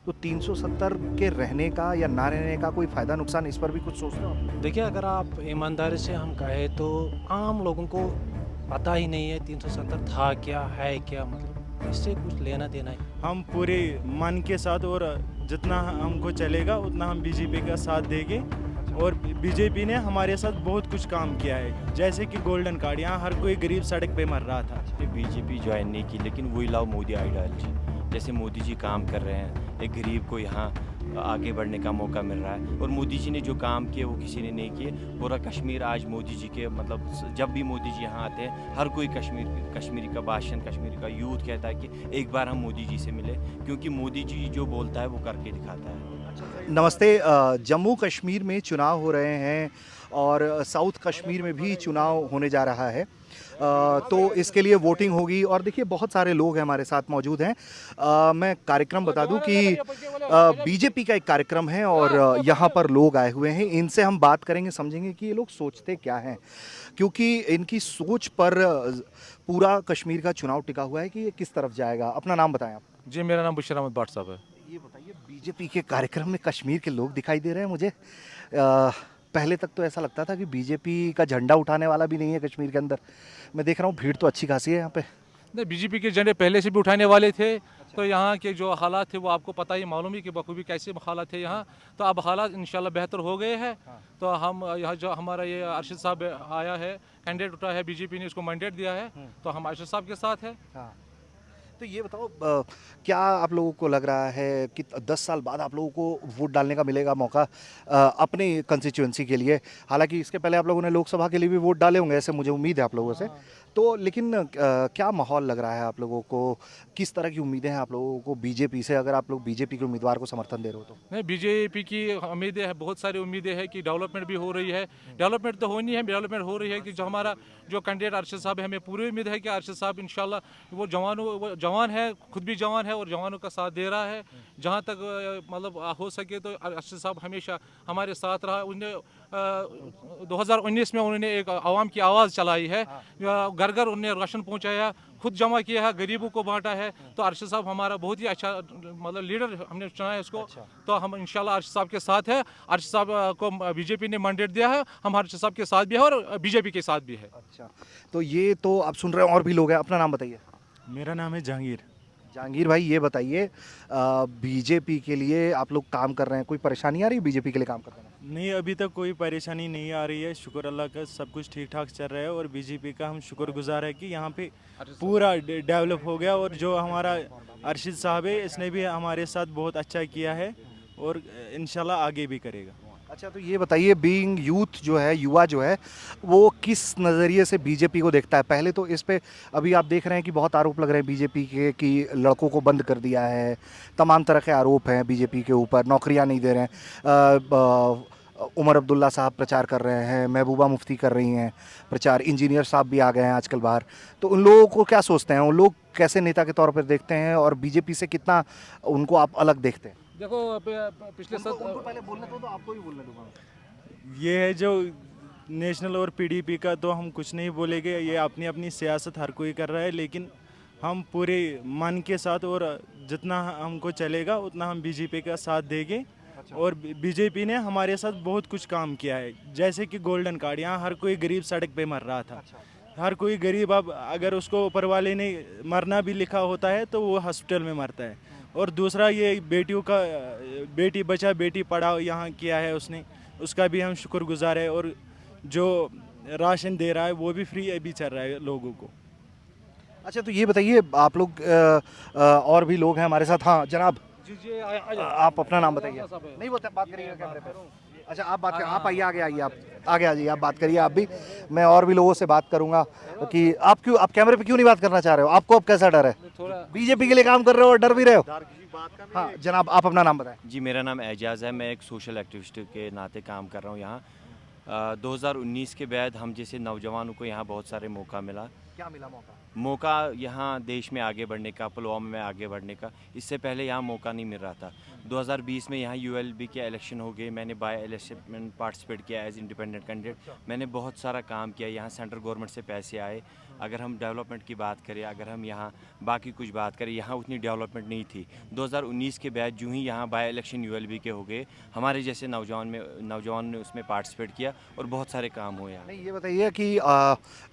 तो 370 के रहने का या ना रहने का कोई फ़ायदा नुकसान इस पर भी कुछ सोचते हो आप? देखिए, अगर आप ईमानदारी से हम कहें तो आम लोगों को पता ही नहीं है 370 था क्या, है क्या, मतलब इससे कुछ लेना देना ही। हम पूरे मन के साथ और जितना हमको चलेगा उतना हम बीजेपी का साथ देंगे। और बीजेपी ने हमारे साथ बहुत कुछ काम किया है, जैसे कि गोल्डन कार्ड, यहाँ हर कोई गरीब सड़क पे मर रहा था। बीजेपी ज्वाइन नहीं की, लेकिन वही लाओ मोदी आइडियोलॉजी। जैसे मोदी जी काम कर रहे हैं, एक गरीब को यहाँ आगे बढ़ने का मौका मिल रहा है। और मोदी जी ने जो काम किए वो किसी ने नहीं किए। पूरा कश्मीर आज मोदी जी के, मतलब जब भी मोदी जी यहाँ आते हैं हर कोई कश्मीरी का भाषण, कश्मीरी का यूथ कहता है कि एक बार हम मोदी जी से मिले, क्योंकि मोदी जी जो बोलता है वो करके दिखाता है। नमस्ते। जम्मू कश्मीर में चुनाव हो रहे हैं और साउथ कश्मीर में भी चुनाव होने जा रहा है। तो इसके लिए वोटिंग होगी और देखिए बहुत सारे लोग हैं हमारे साथ मौजूद हैं। मैं कार्यक्रम बता दूं कि बीजेपी का एक कार्यक्रम है और यहाँ पर लोग आए हुए हैं। इनसे हम बात करेंगे, समझेंगे कि ये लोग सोचते क्या हैं, क्योंकि इनकी सोच पर पूरा कश्मीर का चुनाव टिका हुआ है कि ये किस तरफ जाएगा। अपना नाम बताएं आप। जी, मेरा नाम बशीर अहमद भट्ट साहब है। ये बताइए, बीजेपी के कार्यक्रम में कश्मीर के लोग दिखाई दे रहे हैं मुझे। पहले तक तो ऐसा लगता था कि बीजेपी का झंडा उठाने वाला भी नहीं है कश्मीर के अंदर। मैं देख रहा हूँ भीड़ तो अच्छी खासी है यहाँ पे। नहीं, बीजेपी के झंडे पहले से भी उठाने वाले थे। तो यहाँ के जो हालात थे वो आपको पता ही, मालूम ही कि बखूबी कैसे हालात थे यहाँ। तो अब हालात इंशाल्लाह बेहतर हो गए हैं। तो हम यहाँ जो हमारा ये अरशद साहब आया है, कैंडिडेट उठा है, बीजेपी ने उसको मैंडेट दिया है, तो हम अरशद साहब के साथ है। हाँ, तो ये बताओ, क्या आप लोगों को लग रहा है कि 10 साल बाद आप लोगों को वोट डालने का मिलेगा मौका अपने कंस्टिट्यूएंसी के लिए? हालांकि इसके पहले आप लोगों ने लोकसभा के लिए भी वोट डाले होंगे, ऐसे मुझे उम्मीद है आप लोगों से। तो लेकिन क्या माहौल लग रहा है आप लोगों को? किस तरह की उम्मीदें हैं आप लोगों को बीजेपी से, अगर आप लोग बीजेपी के उम्मीदवार को समर्थन दे रहे हो तो? नहीं, बीजेपी की उम्मीदें हैं, बहुत सारी उम्मीदें हैं कि डेवलपमेंट भी हो रही है। डेवलपमेंट तो होनी है, डेवलपमेंट हो रही है कि जो हमारा जो कैंडिडेट अरशद साहब है, हमें पूरी उम्मीद है कि अरशद साहब इंशाल्लाह वो जवान है, खुद भी जवान है और जवानों का साथ दे रहा है। जहाँ तक मतलब हो सके तो अरशद साहब हमेशा हमारे साथ रहा। उन्हें 2019 में उन्होंने एक आवाम की आवाज़ चलाई है, घर घर उन्होंने राशन पहुँचाया, खुद जमा किया है, गरीबों को बांटा है। तो अरशद साहब हमारा बहुत ही अच्छा मतलब लीडर हमने चुना है इसको। तो हम इंशाल्लाह अरशद साहब के साथ है। अरशद साहब को बीजेपी ने मैंडेट दिया है, हम अरशद साहब के साथ भी है और बीजेपी के साथ भी है। अच्छा, तो ये तो आप सुन रहे हो, और भी लोग हैं। अपना नाम बताइए। मेरा नाम है जहांगीर। जहांगीर भाई, ये बताइए, बीजेपी के लिए आप लोग काम कर रहे हैं, कोई परेशानी आ रही है बीजेपी के लिए काम करने में? नहीं, अभी तक कोई परेशानी नहीं आ रही है, शुक्र अल्लाह का, सब कुछ ठीक ठाक चल रहा है। और बीजेपी का हम शुक्रगुजार है कि यहाँ पे पूरा डेवलप हो गया। और जो हमारा अरशद साहब है, इसने भी हमारे साथ बहुत अच्छा किया है और इंशाल्लाह आगे भी करेगा। अच्छा, तो ये बताइए, बीइंग यूथ जो है, युवा जो है, वो किस नज़रिए से बीजेपी को देखता है? पहले तो इस पे अभी आप देख रहे हैं कि बहुत आरोप लग रहे हैं बीजेपी के कि लड़कों को बंद कर दिया है, तमाम तरह के आरोप हैं बीजेपी के ऊपर, नौकरियां नहीं दे रहे हैं। उमर अब्दुल्ला साहब प्रचार कर रहे हैं, महबूबा मुफ्ती कर रही हैं प्रचार, इंजीनियर साहब भी आ गए हैं आजकल बाहर। तो उन लोगों को क्या सोचते हैं? उन लोग कैसे नेता के तौर पर देखते हैं और बीजेपी से कितना उनको आप अलग देखते हैं? देखो, पिछले उनको पहले बोलने दो, तो आपको ही बोलने दूंगा। ये है जो नेशनल और पीडीपी का, तो हम कुछ नहीं बोलेंगे, ये अपनी अपनी सियासत हर कोई कर रहा है। लेकिन हम पूरे मन के साथ और जितना हमको चलेगा उतना हम बीजेपी का साथ देंगे। और बीजेपी ने हमारे साथ बहुत कुछ काम किया है, जैसे कि गोल्डन कार्ड, यहाँ हर कोई गरीब सड़क पे मर रहा था। हर कोई गरीब, अब अगर उसको ऊपर वाले ने मरना भी लिखा होता है तो वो हॉस्पिटल में मरता है। और दूसरा ये बेटियों का, बेटी बचा बेटी पढ़ाओ यहाँ किया है उसने, उसका भी हम शुक्रगुजार है। और जो राशन दे रहा है वो भी फ्री अभी चल रहा है लोगों को। अच्छा, तो ये बताइए, आप लोग और भी लोग हैं हमारे साथ। हाँ जनाब, जी जी, आप अपना नाम बताइए। नहीं बता, बात करिए कैमरे पे। अच्छा, आप बात करें, आप आइए, आगे आइए, आप आगे आ जाइए, आप बात करिए। आप भी, मैं और भी लोगों से बात करूंगा कि आप कैमरे पे क्यों नहीं बात करना चाह रहे हो? आपको अब कैसा डर है? बीजेपी के लिए काम कर रहे हो और डर भी रहे हो? हाँ जनाब, आप अपना नाम बताएं। जी, मेरा नाम एजाज़ है। मैं एक सोशल एक्टिविस्ट के नाते काम कर रहा हूँ यहाँ। 2019 के बाद हम जैसे नौजवानों को यहाँ बहुत सारे मौका मिला। क्या मिला मौका? मौका यहाँ देश में आगे बढ़ने का, पुलवामा में आगे बढ़ने का। इससे पहले यहाँ मौका नहीं मिल रहा था। 2020 में यहाँ यूएलबी के इलेक्शन हो गए, मैंने बाय इलेक्शन में पार्टिसिपेट किया एज इंडिपेंडेंट कैंडिडेट। मैंने बहुत सारा काम किया, यहाँ सेंट्रल गवर्नमेंट से पैसे आए। अगर हम डेवलपमेंट की बात करें, अगर हम यहाँ बाकी कुछ बात करें, यहाँ उतनी डेवलपमेंट नहीं थी। 2019 के बाद जो ही यहाँ बाय इलेक्शन यूएलबी के हो गए, हमारे जैसे नौजवान ने उसमें पार्टिसिपेट किया और बहुत सारे काम हुए यहाँ। नहीं, ये बताइए कि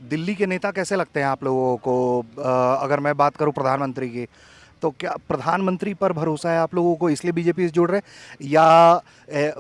दिल्ली के नेता कैसे लगते हैं आप लोगों को? अगर मैं बात करूं प्रधानमंत्री की, तो क्या प्रधानमंत्री पर भरोसा है आप लोगों को, इसलिए बीजेपी से जुड़ रहे हैं? या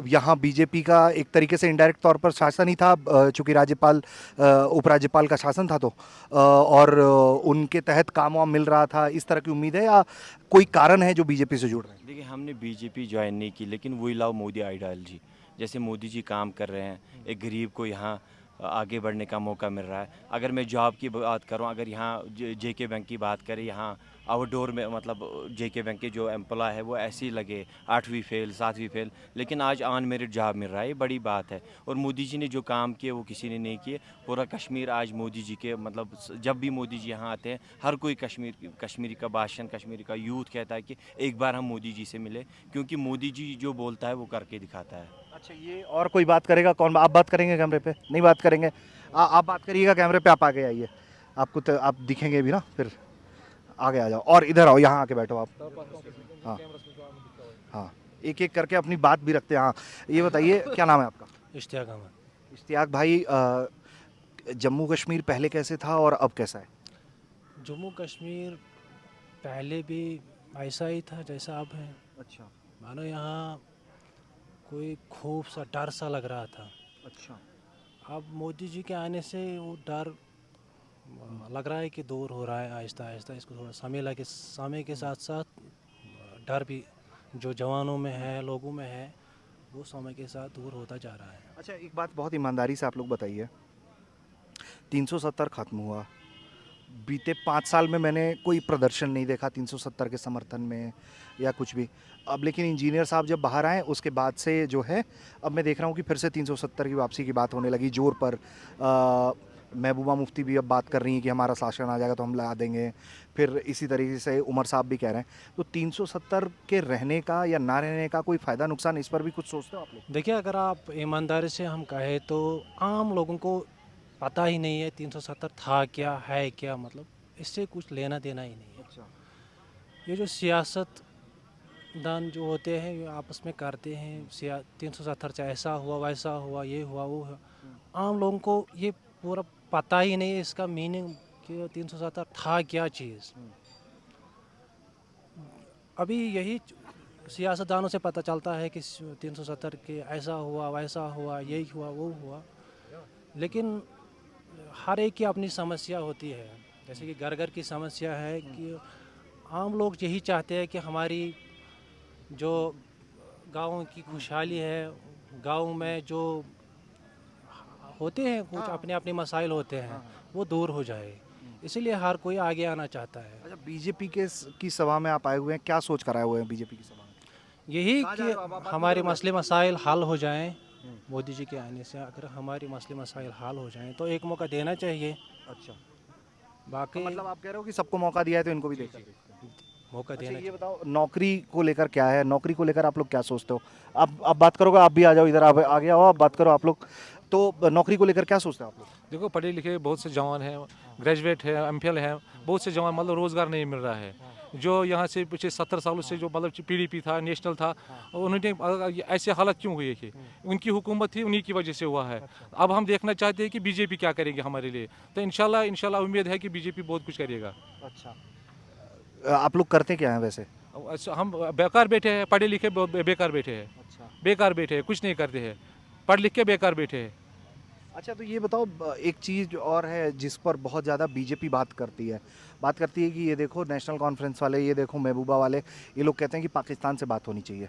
यहाँ बीजेपी का एक तरीके से इनडायरेक्ट तौर पर शासन ही था, चूंकि राज्यपाल उपराज्यपाल का शासन था, तो और उनके तहत काम वाम मिल रहा था, इस तरह की उम्मीद है, या कोई कारण है जो बीजेपी से जुड़ रहे हैं? देखिए, हमने बीजेपी ज्वाइन नहीं की, लेकिन वी लव मोदी आइडियोलॉजी। जैसे मोदी जी काम कर रहे हैं, एक गरीब को यहाँ आगे बढ़ने का मौका मिल रहा है। अगर मैं जॉब की बात करूं, अगर यहाँ जेके बैंक की बात करें, यहाँ आउटडोर में मतलब जेके बैंक के जो एम्प्लॉय है वो ऐसे ही लगे 8वीं फेल 7वीं फेल, लेकिन आज ऑन मेरिट जॉब मिल रहा है। ये बड़ी बात है। और मोदी जी ने जो काम किए वो किसी ने नहीं किए। पूरा कश्मीर आज मोदी जी के मतलब जब भी मोदी जी यहाँ आते हैं, हर कोई कश्मीरी का भाषण, कश्मीरी का यूथ कहता है कि एक बार हम मोदी जी से मिले, क्योंकि मोदी जी जो बोलता है वो करके दिखाता है। अच्छा, ये और कोई बात करेगा? कौन? आप बात करेंगे कैमरे पे? नहीं बात करेंगे। आप बात करिएगा कैमरे पे, आप आगे आइए, आपको तो आप दिखेंगे भी ना, फिर आगे आ जाओ और इधर आओ, यहाँ आके बैठो आप। हाँ हाँ, एक एक करके अपनी बात भी रखते हैं। हाँ, ये बताइए क्या नाम है आपका? इश्तियाक अहमद। इश्तियाक भाई, जम्मू कश्मीर पहले कैसे था और अब कैसा है? जम्मू कश्मीर पहले भी ऐसा ही था जैसा अब है। अच्छा मानो यहाँ कोई खूब सा डर सा लग रहा था। अच्छा। अब मोदी जी के आने से वो डर लग रहा है कि दूर हो रहा है आहिस्ता आहिस्ता। इसको थोड़ा समय के साथ साथ डर भी जो जवानों में है, लोगों में है, वो समय के साथ दूर होता जा रहा है। अच्छा, एक बात बहुत ईमानदारी से आप लोग बताइए, 370 खत्म हुआ, बीते 5 साल में मैंने कोई प्रदर्शन नहीं देखा 370 के समर्थन में या कुछ भी। अब लेकिन इंजीनियर साहब जब बाहर आए उसके बाद से जो है, अब मैं देख रहा हूँ कि फिर से 370 की वापसी की बात होने लगी जोर पर। महबूबा मुफ्ती भी अब बात कर रही हैं कि हमारा शासन आ जाएगा तो हम ला देंगे। फिर इसी तरीके से उमर साहब भी कह रहे हैं। तो 370 के रहने का या ना रहने का कोई फ़ायदा नुकसान, इस पर भी कुछ सोचते हो आप लोग? देखिए, अगर आप ईमानदारी से हम कहें तो आम लोगों को पता ही नहीं है 370 था क्या, है क्या, मतलब इससे कुछ लेना देना ही नहीं है। अच्छा। ये जो सियासतदान जो होते हैं ये आपस में करते हैं, 370 से ऐसा हुआ, वैसा हुआ, ये हुआ, वो हुआ। आम लोगों को ये पूरा पता ही नहीं है इसका मीनिंग कि 370 था क्या चीज़। अभी यही सियासतदानों से पता चलता है कि 370 के ऐसा हुआ, वैसा हुआ, यही हुआ, वो हुआ। लेकिन हर एक की अपनी समस्या होती है। जैसे कि घर घर की समस्या है कि आम लोग यही चाहते हैं कि हमारी जो गाँव की खुशहाली है, गाँव में जो होते हैं कुछ अपने अपने मसाइल होते हैं, वो दूर हो जाए। इसीलिए हर कोई आगे आना चाहता है। अच्छा, बीजेपी की सभा में आप आए हुए हैं, क्या सोच कर आए हुए हैं बीजेपी की सभा में? यही कि हमारे मसले मसाइल हल हो जाएं। मोदी जी के आने से अगर हमारे मसले मसाइल हल हो जाएं तो एक मौका देना चाहिए। अच्छा, बाकी मतलब आप कह रहे हो कि सबको मौका दिया है तो इनको भी देकर मौका अच्छा, देना ये बताओ नौकरी को लेकर क्या है? नौकरी को लेकर आप लोग क्या सोचते हो? आप बात करोगे, आप भी आ जाओ इधर, आप आगे आओ, आप बात करो आप लोग। तो नौकरी को लेकर क्या सोचते हो आप लोग? देखो, पढ़े लिखे बहुत से जवान हैं, ग्रेजुएट है, एमफिल है, बहुत से जवान, मतलब रोज़गार नहीं मिल रहा है। जो यहाँ से पिछले 70 सालों से जो मतलब पीडीपी था, नेशनल था, उन्होंने ऐसे हालत क्यों हुई है? उनकी हुकूमत थी, उन्हीं की वजह से हुआ है। अब हम देखना चाहते हैं कि बीजेपी क्या करेगी हमारे लिए। तो इंशाल्लाह उम्मीद है कि बीजेपी बहुत कुछ करेगा। अच्छा, आप लोग करते क्या हैं वैसे? हम बेकार बैठे हैं, पढ़े लिखे बेकार बैठे हैं, अच्छा बेकार बैठे हैं, कुछ नहीं करते हैं, पढ़ लिख के बेकार बैठे हैं। अच्छा, तो ये बताओ, एक चीज़ और है जिस पर बहुत ज़्यादा बीजेपी बात करती है कि ये देखो नेशनल कॉन्फ्रेंस वाले, ये देखो महबूबा वाले, ये लोग कहते हैं कि पाकिस्तान से बात होनी चाहिए।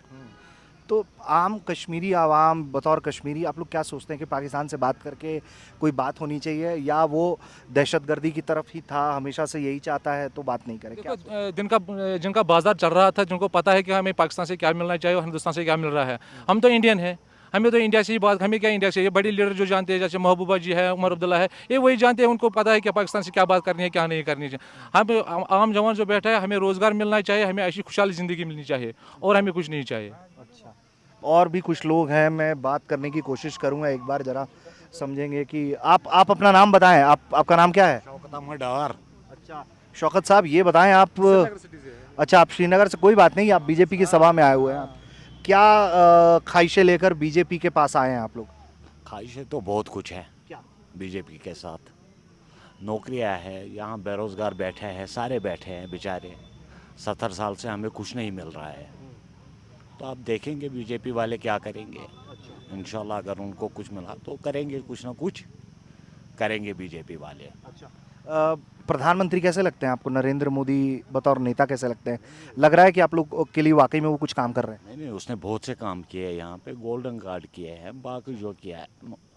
तो आम कश्मीरी आवाम बतौर कश्मीरी आप लोग क्या सोचते हैं कि पाकिस्तान से बात करके कोई बात होनी चाहिए, या वो दहशतगर्दी की तरफ ही था, हमेशा से यही चाहता है तो बात नहीं करे? क्या देखो, जिनका बाजार चल रहा था, जिनको पता है कि हमें पाकिस्तान से क्या मिलना चाहिए और हिंदुस्तान से क्या मिल रहा है, हम तो इंडियन हैं, हमें तो इंडिया से ही बात, हमें क्या इंडिया से, ये बड़े लीडर जो जानते हैं जैसे महबूबा जी है, उमर अब्दुल्ला है, ये वही जानते हैं, उनको पता है कि पाकिस्तान से क्या बात करनी है क्या नहीं करनी चाहिए। हम आम जवान जो बैठा है, हमें रोज़गार मिलना चाहिए, हमें ऐसी खुशहाल ज़िंदगी मिलनी चाहिए और हमें कुछ नहीं चाहिए। अच्छा, और भी कुछ लोग हैं, मैं बात करने की कोशिश करूंगा, एक बार जरा समझेंगे कि आप अपना नाम बताएं, आपका नाम क्या है? शौकत अहमद डार। अच्छा, शौकत साहब ये बताएं आप, अच्छा आप श्रीनगर से, कोई बात नहीं, आप बीजेपी की सभा में आए हुए हैं, क्या ख्वाहिशें लेकर बीजेपी के पास आए हैं आप लोग? ख्वाहिशें तो बहुत कुछ है क्या? बीजेपी के साथ। नौकरियां है, यहाँ बेरोजगार बैठे हैं, सारे बैठे हैं बेचारे। 70 साल से हमें कुछ नहीं मिल रहा है, तो आप देखेंगे बीजेपी वाले क्या करेंगे। इंशाल्लाह अगर उनको कुछ मिला तो करेंगे, कुछ ना कुछ करेंगे बीजेपी वाले। प्रधानमंत्री कैसे लगते हैं आपको? नरेंद्र मोदी बतौर नेता कैसे लगते हैं? लग रहा है कि आप लोग के लिए वाकई में वो कुछ काम कर रहे हैं? नहीं नहीं, उसने बहुत से काम किए हैं यहाँ पे, गोल्डन कार्ड किए हैं, बाकी जो किया है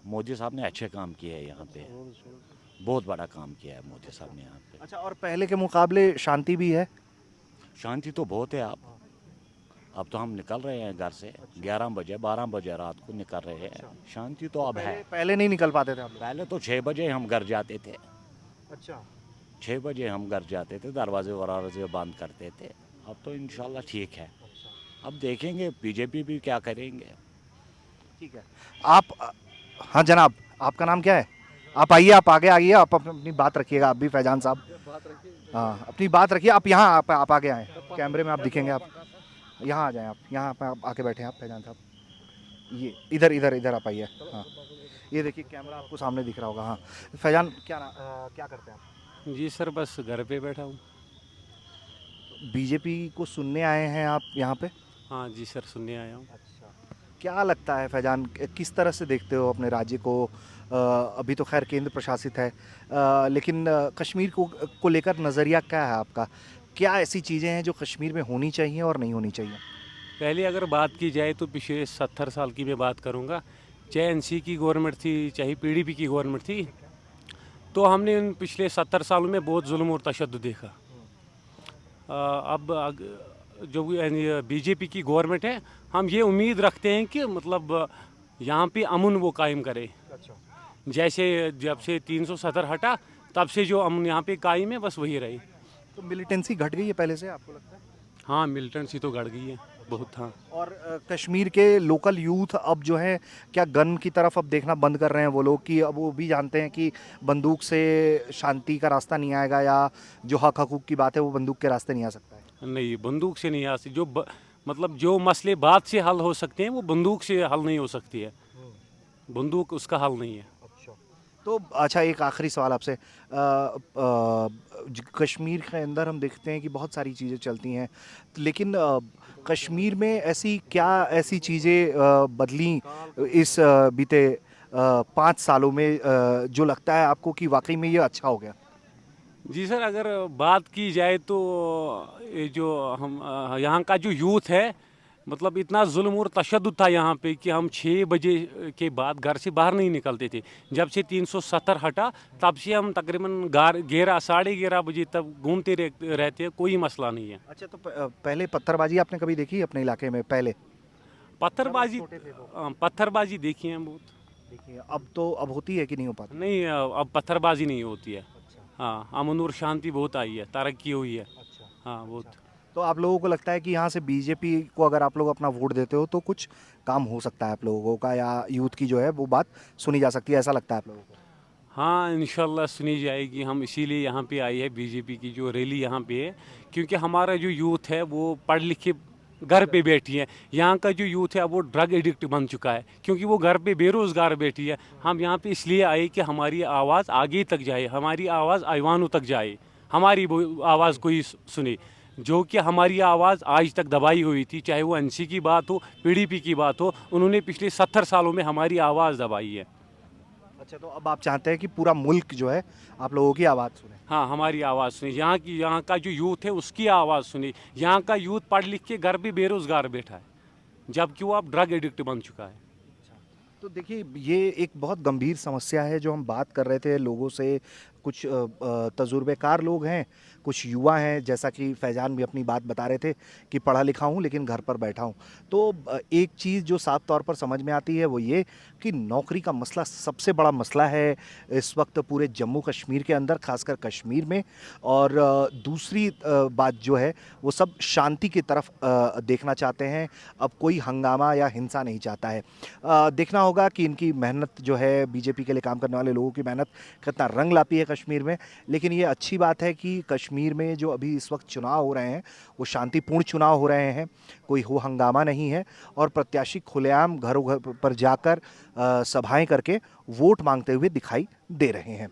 मोदी साहब ने अच्छे काम किए हैं यहाँ पे, बहुत बड़ा काम किया है मोदी साहब ने यहाँ पे। अच्छा, और पहले के मुकाबले शांति भी है? शांति तो बहुत है। अब तो हम निकल रहे हैं घर से 11 बजे 12 बजे रात को निकल रहे हैं, शांति तो अब है। पहले नहीं निकल पाते थे आप लोग? पहले तो 6 बजे हम घर जाते थे, अच्छा, 6 बजे हम घर जाते थे, दरवाजे वराजे बंद करते थे। अब तो इंशाल्लाह ठीक है, अब देखेंगे बीजेपी भी क्या करेंगे। ठीक है। आप, हाँ जनाब, आपका नाम क्या है? आप आइए, आप आगे आइए, आप अपनी बात रखिएगा, आप भी फैजान साहब, हाँ अपनी बात रखिए। आप यहाँ आप आगे आएँ, कैमरे में आप दिखेंगे, आप यहाँ आ जाएं, आप यहाँ पे आप आके बैठे हैं, आप फैजान साहब, ये इधर इधर इधर आप आइए, हाँ ये देखिए कैमरा आपको सामने दिख रहा होगा। हाँ फैजान, क्या करते हैं आप? जी सर, बस घर पे बैठा हूँ। बीजेपी को सुनने आए हैं आप यहाँ पे? हाँ जी सर, सुनने आया हूँ। अच्छा, क्या लगता है फैजान, किस तरह से देखते हो अपने राज्य को? अभी तो खैर केंद्र प्रशासित है, लेकिन कश्मीर को लेकर नज़रिया क्या है आपका? क्या ऐसी चीज़ें हैं जो कश्मीर में होनी चाहिए और नहीं होनी चाहिए? पहले अगर बात की जाए तो पिछले 70 साल की मैं बात करूँगा, चाहे एनसी की गवर्नमेंट थी चाहे पीडीपी की गवर्नमेंट थी, तो हमने इन पिछले 70 सालों में बहुत जुल्म और तशद्दुद देखा। जो बीजेपी की गवर्नमेंट है, हम ये उम्मीद रखते हैं कि मतलब यहाँ पे अमन वो कायम करे। जैसे जब से 370 हटा तब से जो अमन यहाँ पे कायम है, बस वही रही। तो मिलिटेंसी घट गई है पहले से, आपको लगता है? हाँ, मिलिटेंसी तो घट गई है बहुत। हाँ, और कश्मीर के लोकल यूथ अब जो है, क्या गन की तरफ अब देखना बंद कर रहे हैं वो लोग, कि अब वो भी जानते हैं कि बंदूक से शांति का रास्ता नहीं आएगा, या जो हक हकूक की बात है वो बंदूक के रास्ते नहीं आ सकता है? नहीं, बंदूक से नहीं आ सकती। मतलब जो मसले बात से हल हो सकते हैं वो बंदूक से हल नहीं हो सकती है। बंदूक उसका हल नहीं है। तो अच्छा, एक आखिरी सवाल आपसे, कश्मीर के अंदर हम देखते हैं कि बहुत सारी चीज़ें चलती हैं, लेकिन कश्मीर में ऐसी चीज़ें बदली इस बीते 5 सालों में, जो लगता है आपको कि वाकई में ये अच्छा हो गया? जी सर, अगर बात की जाए तो ये जो हम यहाँ का जो यूथ है, मतलब इतना जुल्म और तशद्दुद था यहाँ पे कि हम 6 बजे के बाद घर से बाहर नहीं निकलते थे। जब से 370 हटा तब से हम तकरीबन 11 साढ़े 11 बजे तक घूमते रहते हैं, कोई मसला नहीं है। अच्छा, तो पहले पत्थरबाजी आपने कभी देखी अपने इलाके में? पहले पत्थरबाजी देखी है बहुत। देखिए, अब होती है कि नहीं हो पाती? नहीं, अब पत्थरबाजी नहीं होती है। हाँ, अमन और शांति बहुत आई है, तरक्की हुई है। हाँ, बहुत। तो आप लोगों को लगता है कि यहाँ से बीजेपी को अगर आप लोग अपना वोट देते हो तो कुछ काम हो सकता है आप लोगों का, या यूथ की जो है वो बात सुनी जा सकती है, ऐसा लगता है आप लोगों को? हाँ, इंशाल्लाह सुनी जाएगी। हम इसीलिए यहाँ पे आए हैं, बीजेपी की जो रैली यहाँ पे है, क्योंकि हमारा जो यूथ है वो पढ़ लिख के घर पे बैठी है। यहाँ का जो यूथ है वो ड्रग एडिक्ट बन चुका है, क्योंकि वो घर पे बेरोज़गार बैठी है। हम यहाँ पे इसलिए आए कि हमारी आवाज़ आगे तक जाए, हमारी आवाज़ ऐवानों तक जाए, हमारी आवाज़ कोई सुने। जो कि हमारी आवाज़ आज तक दबाई हुई थी, चाहे वो एनसी की बात हो, पीडीपी की बात हो, उन्होंने पिछले 70 सालों में हमारी आवाज़ दबाई है। अच्छा, तो अब आप चाहते हैं कि पूरा मुल्क जो है आप लोगों की आवाज़ सुने? हाँ, हमारी आवाज़ सुनी, यहाँ का जो यूथ है उसकी आवाज़ सुनी। यहाँ का यूथ पढ़ लिख के घर भी बेरोज़गार बैठा है, जबकि वो अब ड्रग एडिक्ट बन चुका है। तो देखिए, ये एक बहुत गंभीर समस्या है जो हम बात कर रहे थे लोगों से, कुछ तजुर्बेकार लोग हैं, कुछ युवा हैं, जैसा कि फैज़ान भी अपनी बात बता रहे थे कि पढ़ा लिखा हूँ लेकिन घर पर बैठा हूँ। तो एक चीज़ जो साफ तौर पर समझ में आती है वो ये कि नौकरी का मसला सबसे बड़ा मसला है इस वक्त पूरे जम्मू कश्मीर के अंदर, ख़ासकर कश्मीर में। और दूसरी बात जो है वो सब शांति की तरफ देखना चाहते हैं, अब कोई हंगामा या हिंसा नहीं चाहता है। देखना होगा कि इनकी मेहनत जो है, बीजेपी के लिए काम करने वाले लोगों की मेहनत कितना रंग लाती है कश्मीर में। लेकिन ये अच्छी बात है कि कश्मीर में जो अभी इस वक्त चुनाव हो रहे हैं वो शांतिपूर्ण चुनाव हो रहे हैं, कोई हो हंगामा नहीं है और प्रत्याशी खुलेआम घरों घर पर जाकर सभाएं करके वोट मांगते हुए दिखाई दे रहे हैं।